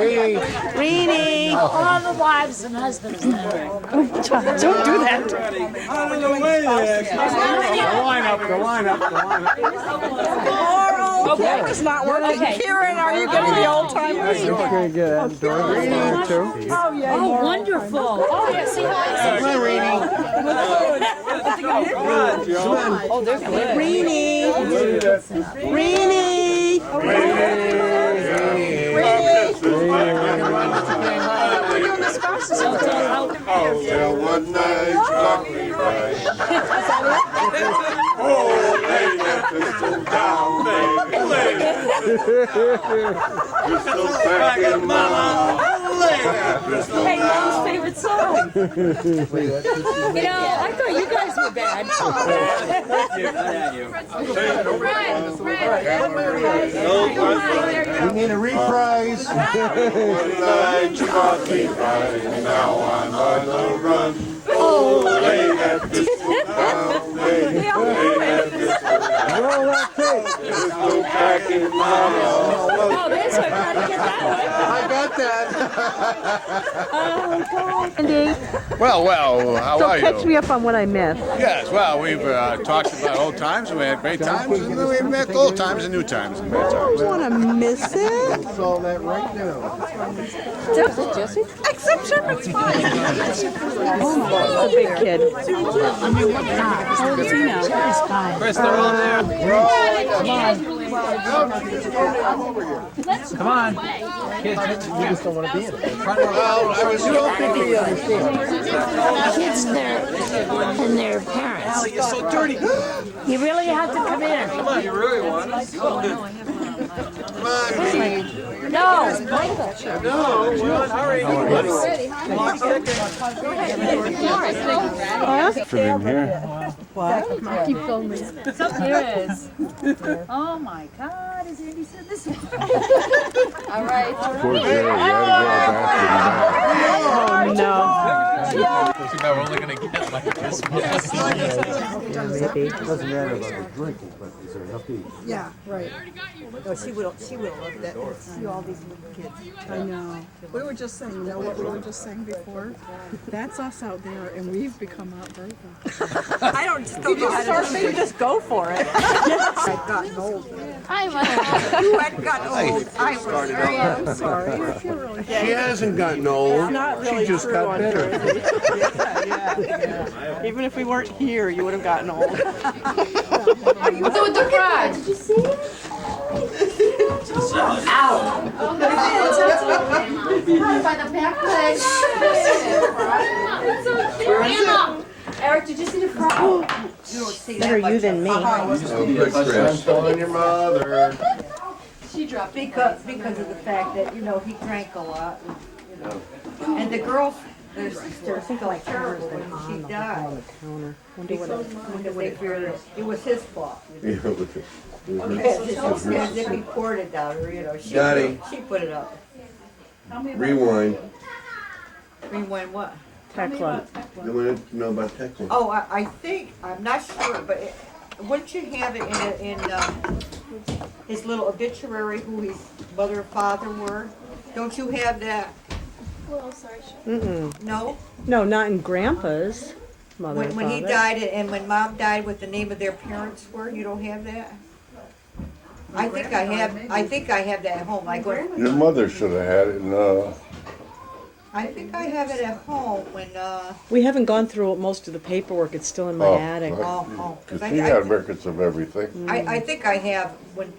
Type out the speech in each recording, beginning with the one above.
Rennie. All the wives and husbands there. Don't do that. Out of the way there. The line up, the line up, the line up. Laurel, that is not working. Kieran, are you getting the old timers? Okay, good. Rennie, too. Oh, yeah. Oh, wonderful. Oh, yeah, see how Come on, Rennie. Oh, they're good. Rennie. Rennie. Hotel one night, lucky right. Oh, lay that pistol down, baby, pistol back in mama. Lay that pistol Hey, down. Mom's favorite song. You know, I thought you guys were bad. We need a reprise. One night, lucky right. Now I'm on the run. Oh, lay that pistol down, baby, lay that pistol down. Roll that tape. Pistol back in mama. Oh, that's why I'm trying to get that I got that. one. Oh, God. Andy, Well, how so are catch you? me up on what I missed. Yes, well, we've talked about old times, we had great times, and we've met old times and new times and bad times. I want to miss it. Solve that right now. Jesse? Except Shepherd's fine. Oh, the big kid. How old is he now? He's 5. Chris, they're all there. Come on. Kids, we just don't want to be in it. Well, I was hoping We understand. Kids and their parents. You're so dirty. You really have to come in. Come on, you really want us? No. No, hurry. Clock's ticking. What? Keep going. Here is. Oh my God, is Andy said this? All right. Poor Jerry, you gotta go back to Oh, no. We're only going to get like this much. Yeah, maybe. It doesn't matter about the drinking, but is there enough to eat? Yeah, right. No, she will love that. See all these little kids. I know. We were just saying, you know what we were just saying before? That's us out there, and we've become outbreakers. I don't still know how to do it. Just go for it. I've gotten old. You hadn't gotten old. I was very I'm sorry. She hasn't gotten old. Not really She just true got on better. yeah. Even if we weren't here, you would have gotten old. With the frog. Did you see it? By the back legs. Eric, did you see the frog? You don't see Better that you much. than me. I'm telling your mother. She dropped because of the fact that, you know, he drank a lot. You know. And the girls, their sister, felt terrible when she died. Because they feared it was his fault. You know. As if he poured it down her, you know. She put it up. Rewind. Rewind what? Tekla. You want to know about Texas? Oh, I think, I'm not sure, but wouldn't you have it in his little obituary, who his mother and father were? Don't you have that? Mm-mm. No? No, not in Grandpa's mother and When he father. died and when Mom died, what the name of their parents were? You don't have that? I think I have that at home. Your mother should have had it. No. I think I have it at home when, We haven't gone through most of the paperwork. It's still in my attic. Because she had records of everything. I think I have when,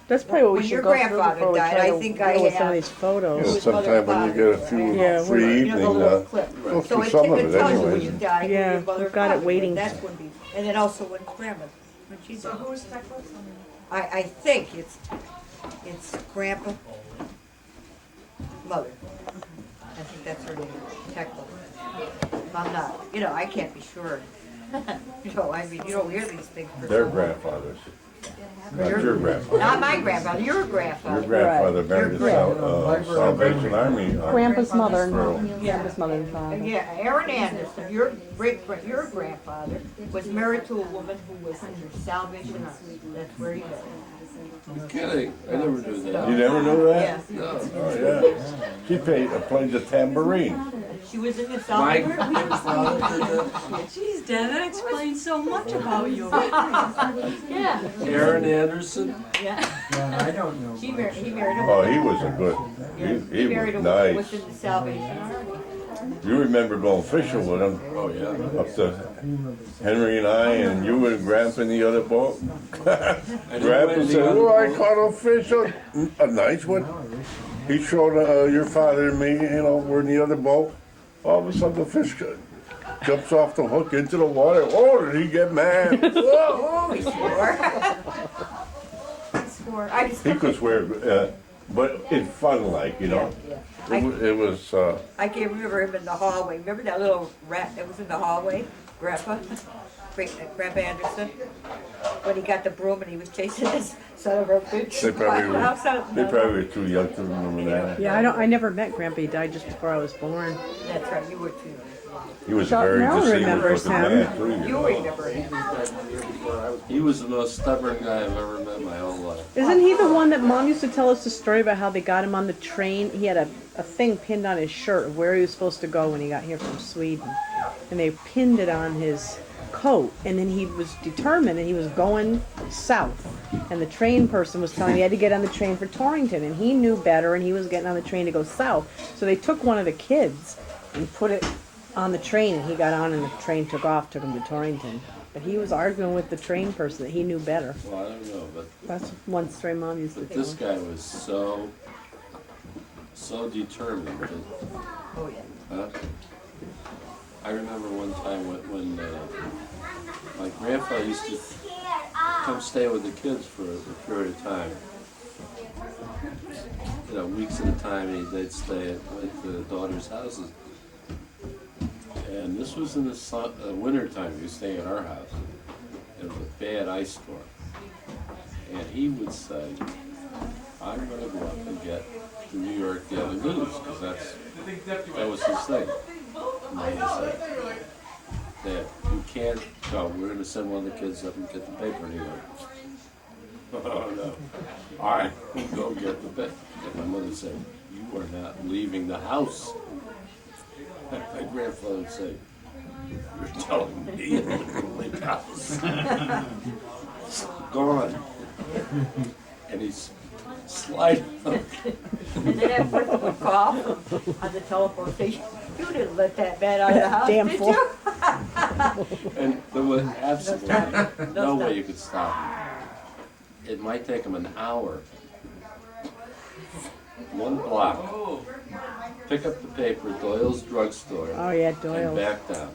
That's probably what we when should your go through grandfather before we died, try I to think I deal with some have. of these You know, photos. sometime when you get a few Yeah, free you know, the evening, little clip. go So through it some of it tells you when anyways. you died, who Yeah, your mother we've and got it father were. waiting. That's when and then also when grandma, when she died. So who's I think it's grandpa, mother. I think that's her name, Tekla. I'm not, you know, I can't be sure. You know, I mean, you don't hear these things for Their so long. grandfathers. Not your grandfather. Not my grandfather, your Your grandfather. grandfather married a Salvation Army. Grandpa's mother and girl. Grandpa's mother and father. Yeah, Aaron Anderson, your grandfather, was married to a woman who was in the Salvation Army. That's where he was. You're kidding. I never knew that. You never knew that? Yeah, No. Oh, yeah. She played the tambourine. she was in the My Salvation Army. grandfather did that. Jeez, Dad, that explains so much about you. Yeah, Aaron Anderson. yeah. I don't know. He married a Oh, woman. he was a good, he married a was woman who was nice. in the Salvation Army. You remember going fishing with him Oh, yeah. up to Henry and I, and you and Grandpa in the other boat. Grandpa said, "Oh, I caught a fish, a nice one." He showed your father and me, we're in the other boat. All of a sudden, the fish jumps off the hook into the water. Oh, did he get mad? Oh, he swore. He swore. I just, He could swear, but in fun, like, yeah. It was. I can remember him in the hallway. Remember that little rat that was in the hallway? Grandpa? Grandpa Anderson? When he got the broom and he was chasing this son of a bitch. They probably Outside- were, they probably were too young to remember that. Yeah, I never met Grandpa. He died just before I was born. That's right, you were too. He was Chuck very Mel remembers distinguished looking man, too. You remember him. He was the most stubborn guy I've ever met in my whole life. Isn't he the one that Mom used to tell us the story about how they got him on the train? He had a thing pinned on his shirt of where he was supposed to go when he got here from Sweden. And they pinned it on his coat. And then he was determined and he was going south. And the train person was telling him he had to get on the train for Torrington. And he knew better and he was getting on the train to go south. So they took one of the kids and put it on the train. And he got on and the train took off, took him to Torrington. But he was arguing with the train person that he knew better. Well, I don't know, but That's one story Mom used to but tell. this guy was so determined. Oh, yeah. Huh? I remember one time when my grandfather used to come stay with the kids for a period of time. Weeks at a time, they'd stay at the daughters' houses. And this was in the winter time. He was staying at our house. It was a bad ice storm. And he would say, "I'm going to go up and get the New York Daily News," because that was his thing. And they said, "Dad, you can't go. We're going to send one of the kids up and get the paper." And he went, "Oh, no. All right, we'll go get the paper." And my mother said, "You are not leaving the house." My grandfather would say, "You're telling me to leave the house." Gone. And he's sliding up. And then that person would cough on the telephone station. You didn't let that man out of the house, Damn did fool. you? And there was absolutely no stop. way you could stop him. It might take him an hour. One block. Pick up the paper, Doyle's drugstore, Oh yeah, and Doyle. back down.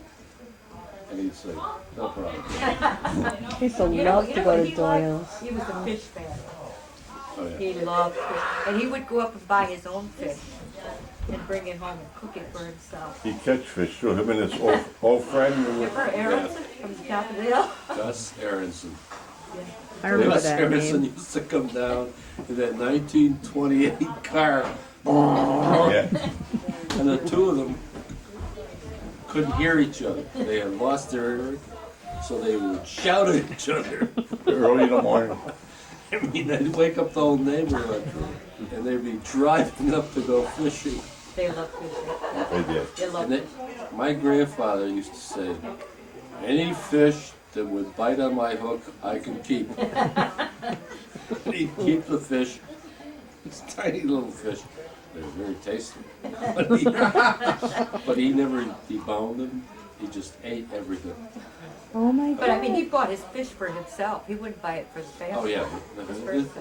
And he'd say, "No problem." He used to love to go to Doyle's. He was a fish fan. Oh, yeah. He loved fish. And he would go up and buy his own fish and bring it home and cook it for himself. He catch fish too. Him and his old friend. Remember Aronson from the top of the hill? Gus Aronson. I remember Gus that Aronson name. used to come down in that 1928 car. Yeah. And the two of them couldn't hear each other. They had lost their hearing, so they would shout at each other. Early in the morning. I mean, they'd wake up the whole neighborhood, and they'd be driving up to go fishing. They love fishing. They did. They love And my grandfather used to say, "Any fish that would bite on my hook, I can keep." He'd keep the fish, these tiny little fish. They were very tasty. But he never deboned them. He just ate everything. Oh my But I God. mean, he bought his fish for himself. He wouldn't buy it for the family. Oh yeah,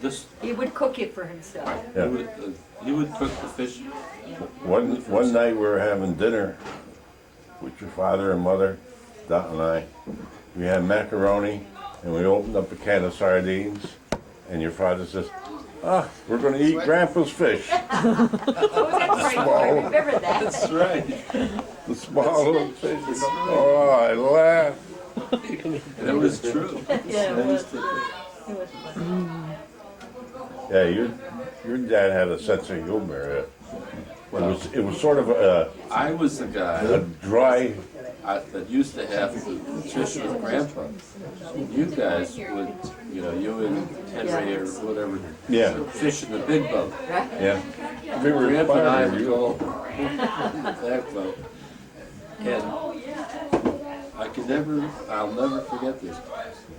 this He would cook it for himself. Yeah. he would cook the fish. One night we were having dinner with your father and mother, Dot and I. We had macaroni and we opened up a can of sardines and your father says, we're gonna eat Grandpa's fish. Oh, that's right. I remember that. That's right. The small little fish. Oh, I laughed. And it was true. Yeah, it I was. used to Yeah, your dad had a sense of humor. It was sort of I was the guy a dry. that used to have to fish with Grandpa. You guys would, you know, you and Henry or whatever, Yeah. fish in the big boat. Yeah. We were Grandpa and I inspired, would go in that boat. And I'll never forget this.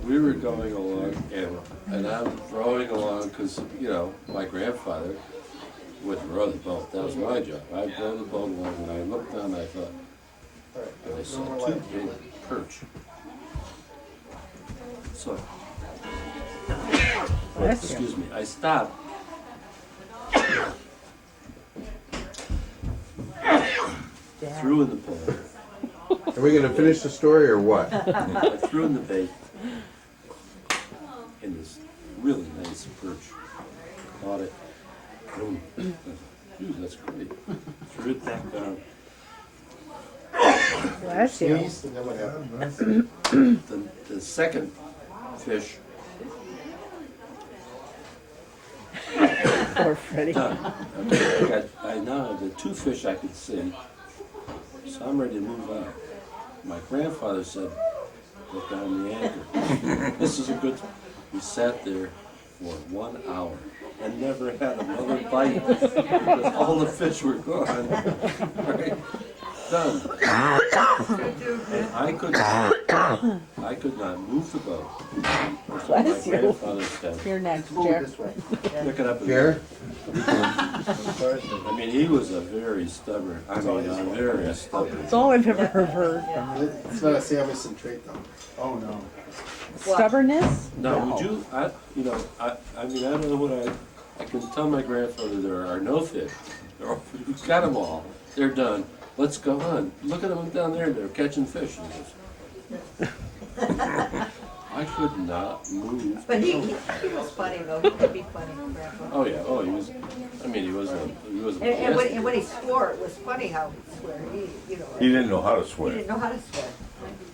We were going along and I'm rowing along because, you know, my grandfather would row the boat. That was my job. I'd row the boat along and I looked down and I thought, and I saw two big perch. So, excuse me, I stopped. Threw in the pole. Are we gonna finish the story or what? I threw in the bait in this really nice perch. Caught it. Boom. Ooh, that's great. Threw it back down. Bless you. And then what happened? The second fish Poor Freddie. done. I now have the two fish I could see, so I'm ready to move on. My grandfather said, "Let down the anchor." This is a good. We sat there for 1 hour and never had another bite because all the fish were gone. Right? Done. And I could not move the boat. Bless My you. grandfather said, You're next, Jer. "Pick it up." and Jared? I mean, he was a very stubborn, very stubborn. That's all I've ever heard from him. It's not a Samuelson trait though. Oh, no. Stubbornness? Now, would you, I mean, I don't know what I can tell my grandfather there are no fish. We've got them all. They're done. Let's go on. Look at them down there. They're catching fish. And I could not move. But he was funny though, he could be funny, Grandpa. Oh yeah. Oh, he was. I mean, he wasn't. And when he swore, it was funny how he swore, He didn't know how to he swim. didn't know how to swear.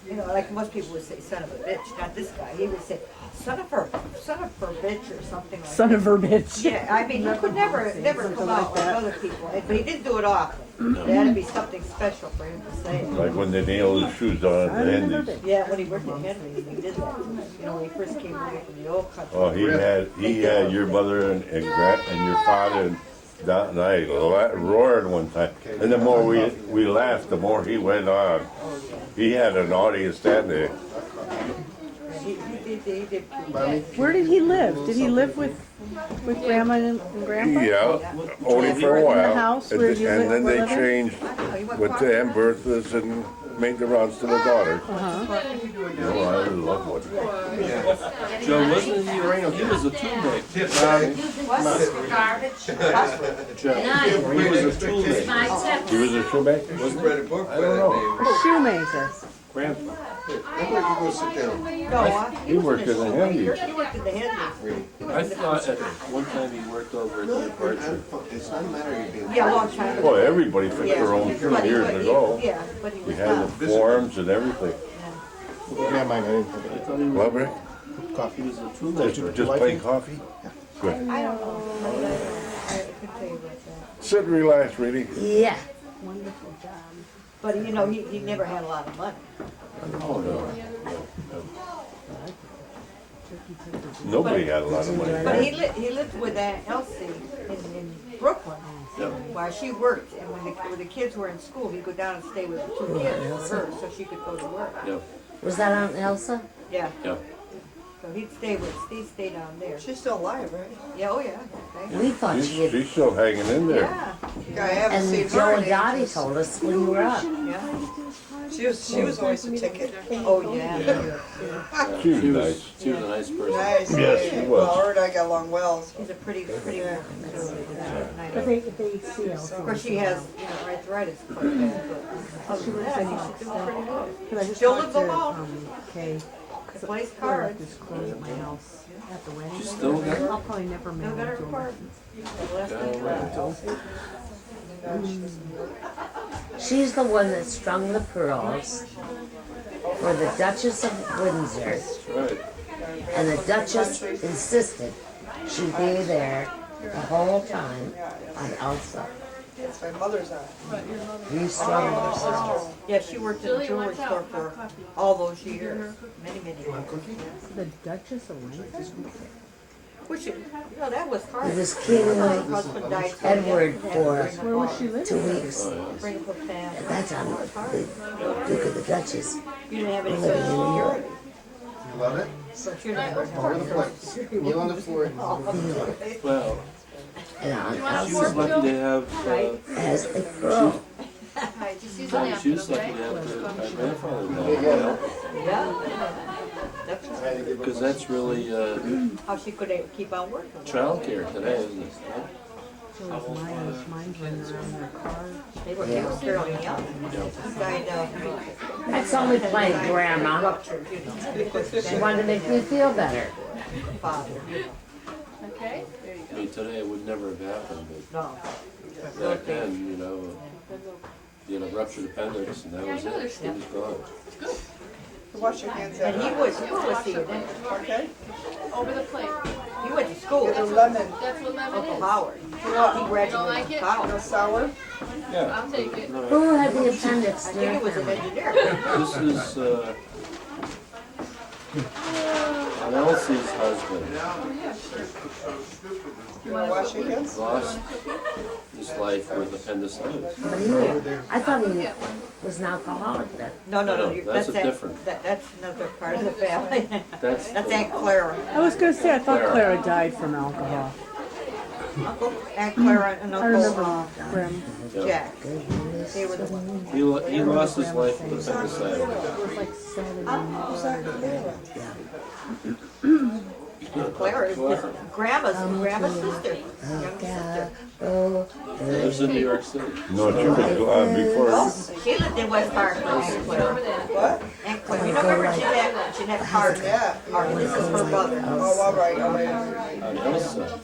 You know, like most people would say, son of a bitch, not this guy, he would say, son of her bitch or something like that. Son of her bitch. Yeah, I mean, he could never come out like other people, but he didn't do it often. There had to be something special for him to say it. Like when they nailed his shoes on at the Henry's. Yeah, when he worked at Henry's, he did that. You know, when he first came over from the old country. Oh, he had your mother and your father and Don and I roaring one time. And the more we laughed, the more he went on. He had an audience standing there. He did. Where did he live? Did he live with Grandma and Grandpa? Yeah, only for a while. In the house where you and then were they living? changed with the Aunt Bertha's and made the rounds to the daughter. Oh, I love one. Joe, wasn't he around? He was a toolmate. Joe, he was a toolmate. He was a shoemaker? Just read a book by I don't that know. name. A shoemaker. Grandpa. Everybody go sit down. No, He worked in the Henry's. He worked in the Henry's. I thought at one time he worked over at the departure. It's not a matter of you being. Yeah, a long time ago. Well, everybody fixed their own shoes But he- years but he- ago. Yeah, but he We was had not. the forms and everything. Yeah, mine, I didn't have I it. thought he was, What, Rick? Coffee. he was a toolmaker. Just plain coffee? Good. I don't know. I could tell you about that. Sit and relax, really. Yeah. Wonderful job. But you know, he never had a lot of money. Oh, no. Nobody had a lot of money. But he lived with Aunt Elsie in Brooklyn Yep. while she worked. And when the kids were in school, he'd go down and stay with the two kids for her so she could go to work. Yep. Was that Aunt Elsa? Yeah, Yep. so he'd stay down there. She's still alive, right? Yeah, oh yeah. Okay. We thought she had. She's still hanging in there. Yeah, I haven't seen And her Joe in and Dottie ages. told us when you were up. yeah. She was always a ticket. Oh yeah. She was nice. She was a nice person. Nice. Yes, she was. Well, her and I got along well. So. She's a pretty woman. But they see Of course, she has, arthritis quite bad, but other than that, she's doing pretty good. Because I just Still talked lives to alone. Kay. Plays I left cards. his clothes at my house at the wedding. She's still got I'll probably never mail Still got her it to him. cards. She's the one that strung the pearls for the Duchess of Windsor Right. And the Duchess insisted she be there the whole time on Elsa. It's my mother's aunt. Three strong sisters. Yeah, she worked at a jewelry store for all those years, many years. The Duchess of Windsor. Which, that was hard. This kid Her husband died so Edward young, for Where was she living? 2 weeks. Bring up a family. That's on the Duke of the Duchess. You didn't have any Living in New York. You love it? So you didn't have Over the plate. Kneel on the floor. Well, And on she was Elsa lucky to have, as a girl. she was lucky to have my grandfather There you die, go. because that's really how she could keep on working. childcare today, isn't it? It was mine's running around in her car. They were fairly young. Died That's only playing grandma. ruptured, She wanted to make me feel better. father. Okay. I mean, today it would never have happened, No. but back then, you had a ruptured appendix and that was it. It was gone. Wash your hands And he out. was here, Okay? Over the plate. he went to school. Get a lemon. That's what lemon Uncle is. Howard. He Don't graduated like from it? No college. sour? Yeah. I'll take it. Who had the appendix? I think he was an there? engineer. This is Elsie's husband. You wanna wash your hands? Lost his life with appendicitis. But I thought he was an alcoholic then. No, That's a different. That's another part of the family. That's That's Aunt Clara. I was gonna say, I thought Clara died from alcohol. Aunt Clara and I Uncle remember Grim. Jack. They were the ones. He lost his life with appendicitis. It was like 7 Clara is grandma's sister, young sister. Lives in New York City. No, she was before. Oh, she lived in West Park, Aunt Clara. What? Aunt Clara. You know, remember Jeanette Carter? Yeah. This is her mother. Oh, all right, all right. Elsa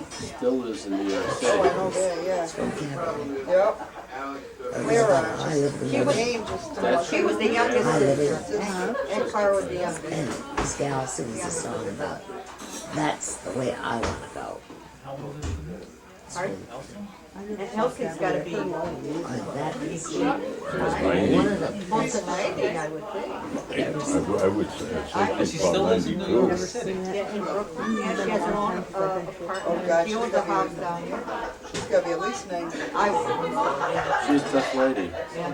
still lives in New York Oh, I City. know that, yeah. Yep. Clara. She was, Name just. she was the youngest sister. Aunt Clara was the youngest. And this gal sings a song about, that's the way I want to go. Pardon? And Elsie's gotta be That is one Ninety? of the close to 90, I would think. I would say she's about 92. Never seen it. Yeah, in Brooklyn. Yeah, she has her own apartment. gosh, She owns a house down here. She's gotta be at least 90. I would. She's a tough lady. Yeah.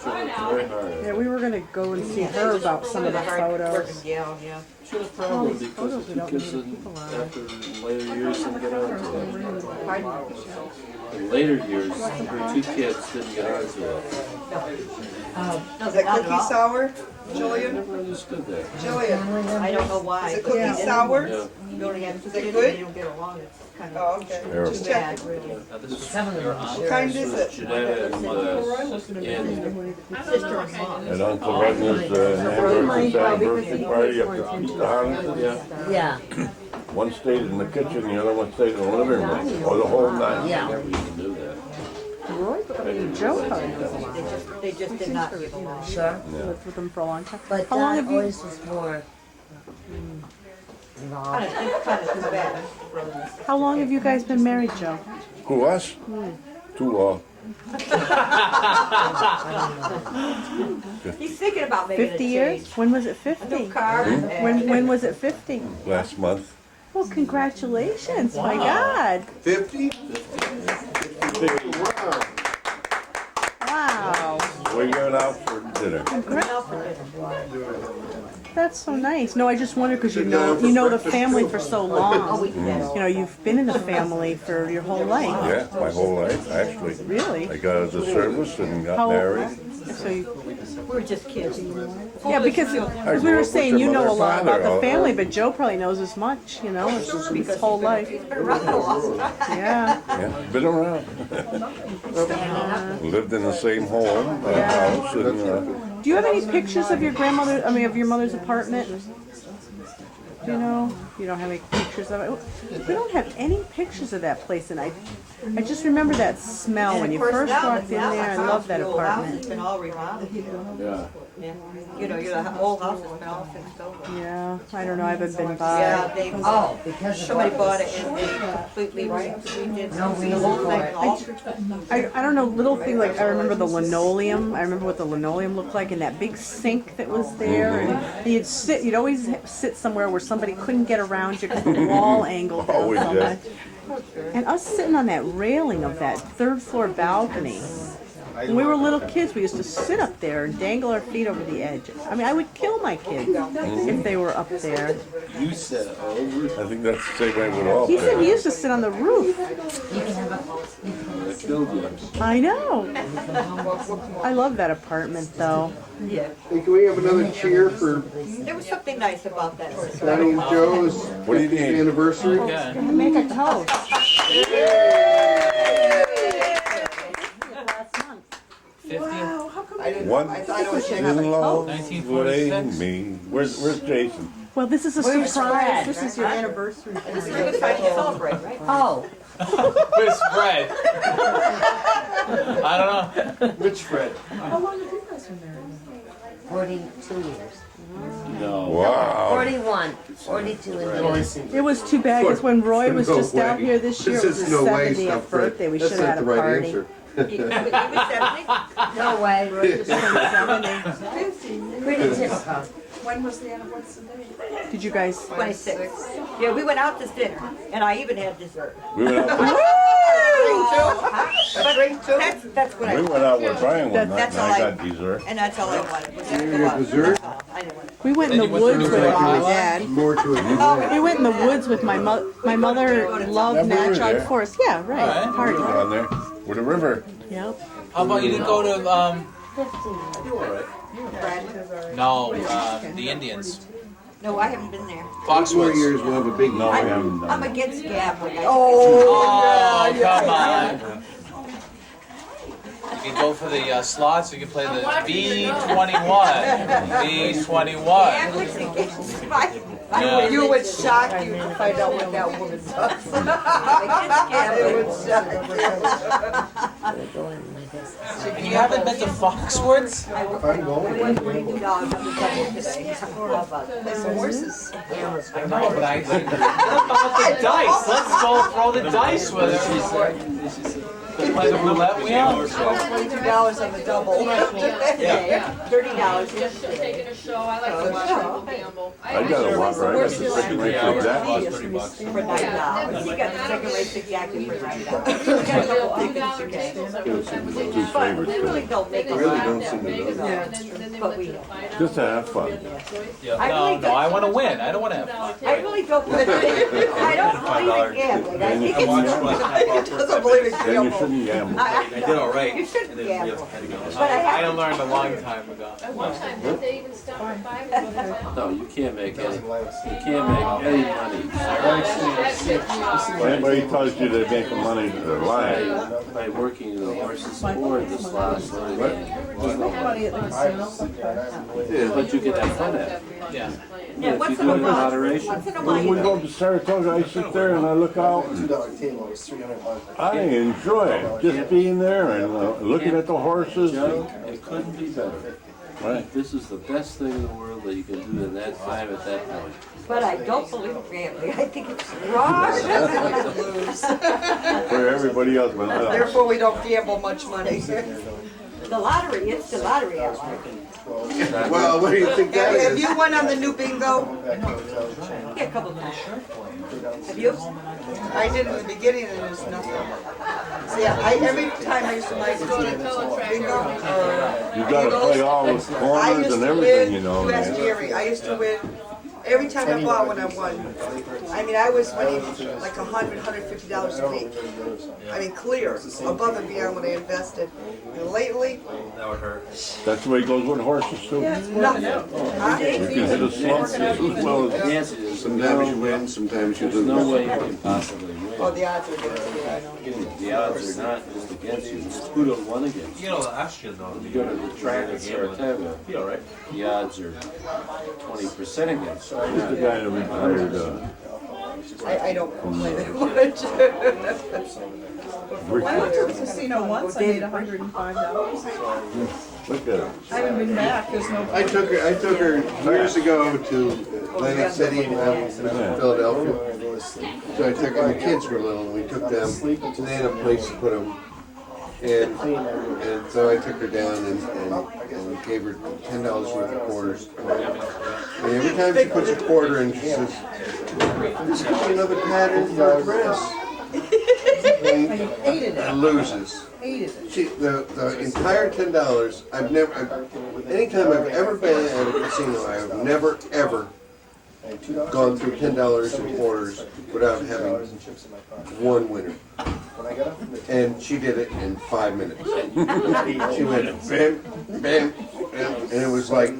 She worked very hard. Yeah, we were gonna go and see her about some of the Hard photos. working gal, yeah. She had a problem these because photos the we don't two kids know who didn't, people are. after later years, didn't get onto it. Pardon? In later years, her two kids didn't get onto it. No, Is that not at cookie all. sour? I Jillian? never understood that. Jillian, I don't know why. is it but cookie they sour? Yeah. You only have two Is it kids good? and you don't get along. It's kind Oh, of okay. Terrible. too bad, really. What kind is it? Jeanette and Andy. Sister and mom. And Uncle Rodney's anniversary party up at Pizza Hut. Yeah. Yeah, One stayed in the kitchen, the other one stayed in the living room, or the whole night. yeah. Never even knew that. Roy, Joe probably knows a lot. They just did not get along. Sure. Lived with him for a long time. But How long Dad have you? always was more involved. It's kind of too bad. How long have you guys been married, Joe? Who, us? Too long. He's thinking about making a 50 change. years? When was it A new 50? car. and- When was it 50? Last month. Well, congratulations! My God! 50? Wow, We're going out for dinner. that's so nice. No, I just wondered because you know the family for so long. You know, you've been in the family for your whole life. Yeah, my whole life, actually. Really? I got out of the service and got How- married. So you, We're just kids. yeah, because I we grew were up saying with you your know a mother, lot about father, the all- family, but Joe probably knows as much. You know, it's just his whole life. Around a long time. Yeah. Yeah, been around. Lived in the same home, house, and Do you have any pictures of your grandmother? I mean, of your mother's apartment? Do you know? You don't have any pictures of it. We don't have any pictures of that place, and I just remember that smell when And you of course first now- walked in now there. I the love house, that the old house apartment. has been all remodeled. Yeah. Yeah. You know, the old house has been all fixed over. Yeah, I don't know. I haven't been by. Yeah, they, Oh, because of somebody what bought was- it and they completely redid No the reason whole for thing. it. All I don't know, little thing like I remember the linoleum. I remember what the linoleum looked like and that big sink that was there. And you'd always sit somewhere where somebody couldn't get around you because the wall angled down Always, so yeah. much. And us sitting on that railing of that third floor balcony. When we were little kids, we used to sit up there and dangle our feet over the edge. I mean, I would kill my kids if they were up there. You said over. I think that's the same way with all He said he parents. used to sit on the roof. I killed you. I know. I love that apartment, though. Yeah. Hey, can we have another cheer for There was something nice about that. Donnie and Joe's What do you 50th need? anniversary? Okay. Make a toast. One I thought it was in love 1946. with me. Where's Jason? Well, this is a Where's surprise. Fred? This is your anniversary. This is a good time to celebrate, right? Oh, Where's Fred? I don't know. Which Fred? 42 years. No. Wow. 41, 42 and It was too bad because when Roy was No just out way. here this year, it was This his is no way 70th stuff, Fred. birthday. We That's should have not had the a right party. answer. He was 70. no way. Roy just turned 70. Pretty typical. When was the anniversary? Did you guys? 26. Yeah, we went out to dinner, and I even had dessert. We went out. That's what I We wanted. went out with Brian one night, That's and all I I- got dessert. And that's all I wanted. Was that You had dessert? I didn't want it. We went in the Then you went woods through with the my line? dad. More to it. We went in the woods with my mother loved Yeah, we were Natchog there. Forest. Yeah, right. Alright. Party. On there with the river. Yep. How about you didn't go to no the Indians, No, I haven't been there. 4 Foxwoods. years we'll have a big No, we haven't done I'm it. against gambling. Oh, come on. You can go for the slots. You can play the B21. B21. Gambling's against my. Yeah. You would shock you to find out what that woman does. It would shock you. And you haven't been to Foxwoods? I'm going. Some horses. I know, but I about the dice. Let's go throw the dice with her. Play the roulette wheel. $22 on the double. $30. Taking a show, I like to watch people gamble. I got a whopper. I got the second rate for exactly. For $9. You got the second race exactly for $9. You got a couple tickets you get. Two favorites. They really don't make a Really lot. don't seem to know. But we, Just to have fun. No, I want to win. I don't want to have fun. I really don't believe I don't believe in gambling. I think it's. Doesn't believe it. Then you shouldn't gamble. I did all right. You shouldn't gamble. But I I have. learned a long time ago. At one time, did they even stop at 5 or what? No, you can't make any. You can't make any money Anybody tells you they're making money, they're lying. by working the horses or the slots. But you can have fun at it. Yeah. Yeah, If once you in a do it in while. moderation. Once in a When we while. go to Saratoga, I sit there and I look out and $2 table was $300. I enjoy it. Just being there and looking at the horses. Joe, it couldn't be better. Right. This is the best thing in the world that you can do in that time at that point. But I don't believe in gambling. I think it's wrong. For everybody else, but Therefore, we don't gamble much money. The lottery, it's the lottery I like. Well, what do you think that Have is? you won on the new bingo? Yeah, a couple times. Have you? I did in the beginning and there's nothing. See, every time I used to buy bingo or you gotta play all the I corners used and to everything, win, you know, you ask man. Jerry, I used to win, every time I bought one, I won. I mean, I was winning like $100, $150 a week. I mean, clear, above and beyond what I invested. And lately, That's the way it goes with horses too. nothing. Huh? You can hit a slump just as well The as. answer is Sometimes you win, sometimes you there's no way lose. you can possibly Oh, win. the odds are against me, I know. The odds are not just against you, it's who don't won against you. You know, last year though. You go to the track at Saratoga, the odds are 20% against you. Who's the guy that retired? I don't play that much. I went to the casino once, I made $105. Look at him. I haven't been back, there's no. I took her years ago to Atlantic City when I was in Philadelphia. So I took, and the kids were little, and we took them, and they had a place to put them. And so I took her down and gave her $10 worth of quarters. And every time she puts a quarter in, she says, "This could be another pattern for a dress." Hated it. And loses. Hated it. The entire $10, anytime I've ever been at a casino, I have never, ever gone through $10 in quarters without having one winner. And she did it in 5 minutes. She went bam, bam, bam, and it was like,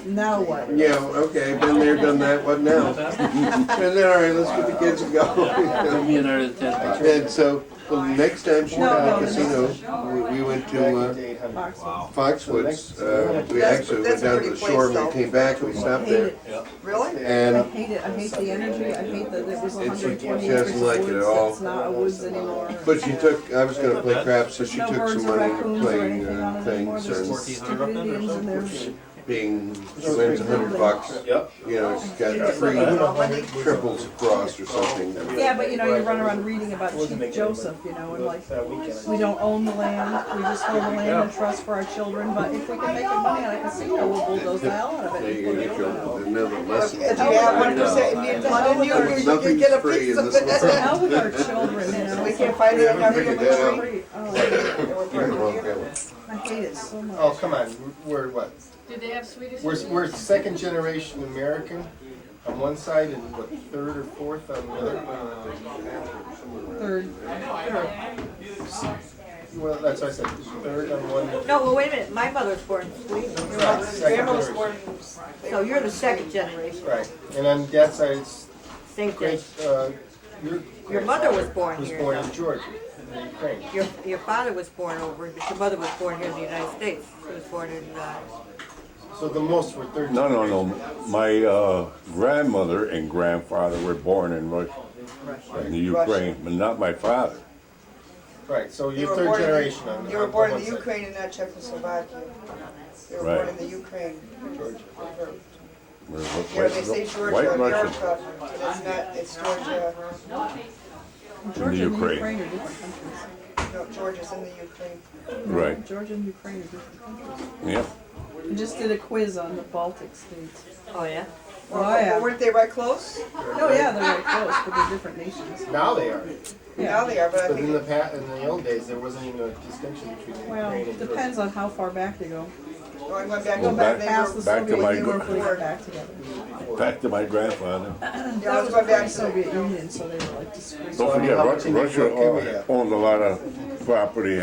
now what? yeah, okay, been there, done that, what now? And then, all right, let's get the kids and go. Give me another 10. And so, the next time she got at the casino, we went to Foxwoods. We actually went down to the shore and we came back, we stopped there. Really? And I hate it, I hate the energy, I hate that it was 120 she doesn't like it at all. It's not a woods anymore. But she took, I was gonna play craps, so she No took birds some or money to raccoons or play anything on it anymore, things there's and stupid Indians in there. being, she wins $100. You know, she's got 3 triples across or something. Yeah, but you know, you run around reading about Chief Joseph, you know, and like, we don't own the land, we just hold the land in trust for our children, but if we can make money on a casino, we'll bulldoze the hell out of There it. you go, get your, another lesson. If you have 1% Indian blood in you, you can Nothing's get a free piece in of this it. It's the hell with our children, you know. We can't find it in every Figured that out. country. Oh, I hate it so much. Oh, come on, we're what? Did they have Swedish? We're second generation American on one side and what, third or fourth on the other? Third. Well, that's what I said, third on one. No, well, wait a minute, my mother's born in Sweden. Your Right, second Grandma was generation. born, So you're the second generation. Right, and on that side, it's Same thing. great, Your mother was born was here. born though. in Georgia, in Ukraine. Your father was born over, but your mother was born here in the United States. She was born in, So the most were third. No. My grandmother and grandfather were born in Russia, in the Ukraine, but not my father. Right, so You you're were third born in the- generation on. You were on born in one the side. Ukraine and not Czechoslovakia. You were Right. born in the Ukraine. Georgia. We're Yeah, they say Georgia, White America, Russian. but it's not, it's Georgia. Georgia and Ukraine. Ukraine are different countries. No, Georgia's in the Ukraine. Right. Georgia and Ukraine are different countries. Yep. We just did a quiz on the Baltic states. oh yeah? Oh, yeah. Weren't they right close? Oh, yeah, they're right close, but they're different nations. Now they are, Now they are, but I but in the think, in the old days, there wasn't even a distinction between Well, Ukraine and Georgia. depends on how far back you go. well, I went back Well, to back- they Past the were, back to Soviet my Union, gr- we got back together. Back to my grandfather. yeah, I That was was going back the to Soviet Union, so they were like discreet. Don't forget, Russia owned a lot of property.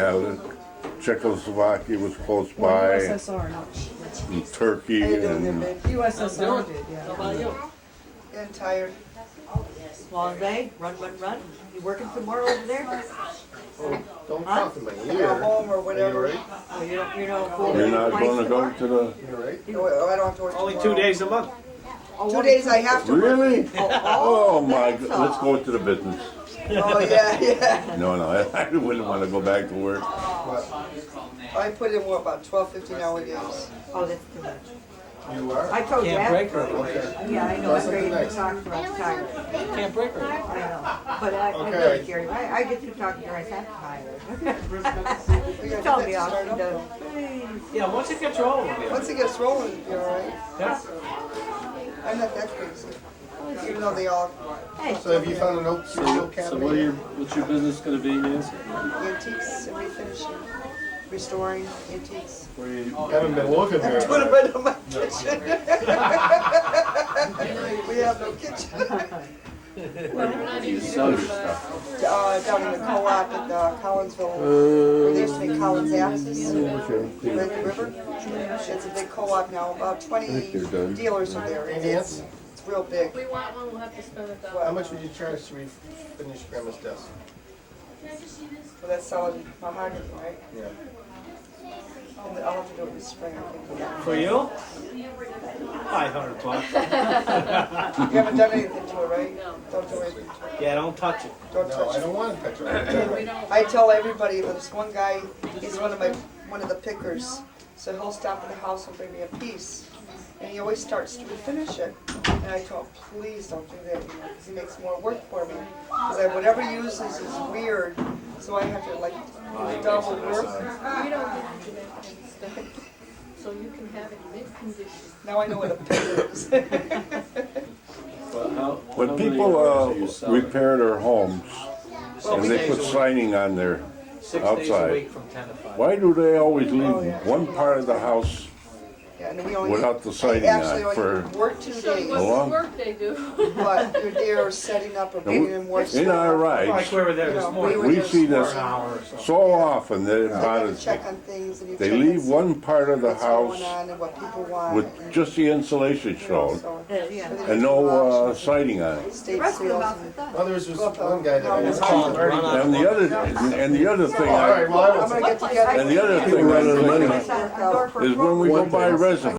Czechoslovakia was close Well, by, USSR, not and Turkey, and USSR did, yeah. getting tired. Long day, run. You working tomorrow over there? Don't Huh? talk to my Go ear. home or whatever. Are you Oh, you don't, you're not going to go to the. all right? No, I don't have to work Only tomorrow. 2 days a month. 2 days I have to work. Really? Oh my God! Let's go to the business. Oh, yeah. No, I wouldn't want to go back to work. I put in what, about 12, 15-hour days. Oh, that's too much. You are? I told you. Can't break her. Okay. Yeah, I know, I'm ready to Nice. talk to her, I'm tired. Can't break her. I know, but I Okay. really care. I get through talking to her, I said, I'm tired. She told me off, she does. Yeah, once it gets rolling, yeah. Once it gets rolling, it'll be all right. Yeah. I'm not that crazy. Even though they all So have you found an oak serial So what are cabinet? what's your business gonna be, Nancy? antiques and refinishing, restoring antiques. Where you, Haven't been looking That's very what much. I've been in my kitchen. We have no kitchen. you sell your stuff? Down in the co-op at Collinsville, where they used to make Collins axes, right the river. It's a big co-op now, about 20 dealers are there. Any ants? It's real big. If we want one, we'll have to spend How $1,000. much would you charge to refinish Grandma's desk? Well, that's solid mahogany, right? Yeah. And I'll have to do it this spring, I think. For you? $500. You haven't done anything to it, right? Don't do anything to it. Yeah, don't touch it. Don't touch I it. don't want to touch it. We don't. I tell everybody, there's one guy, he's one of the pickers, so he'll stop in the house and bring me a piece. And he always starts to finish it. And I tell him, please don't do that, because he makes more work for me. Because whatever he uses is weird, so I have to like double work. We don't get into that kind of stuff. So you can have it in mint condition. Now I know what a picker is. When people repair their homes and they put siding on their 6 days a outside, week from 10 to 5. why do they always leave one part of the house Yeah, and we only, without the I siding actually on for only work 2 Show you days, what long- work they do. but you're there setting up or bringing in more stuff. in our Like rides? we were there You this know, morning. were We just see this for an hour or so. so often that it You have to bothers me. check on things and you They check leave and one part of see the what's going house on and what people want. with just the insulation you know, shown so- and no siding on it. State sales and- Well, there was just one guy that It's was called run run out. And the other thing, All right, well, I I'm was. gonna get together. and the other thing I think is when we go by reservoir.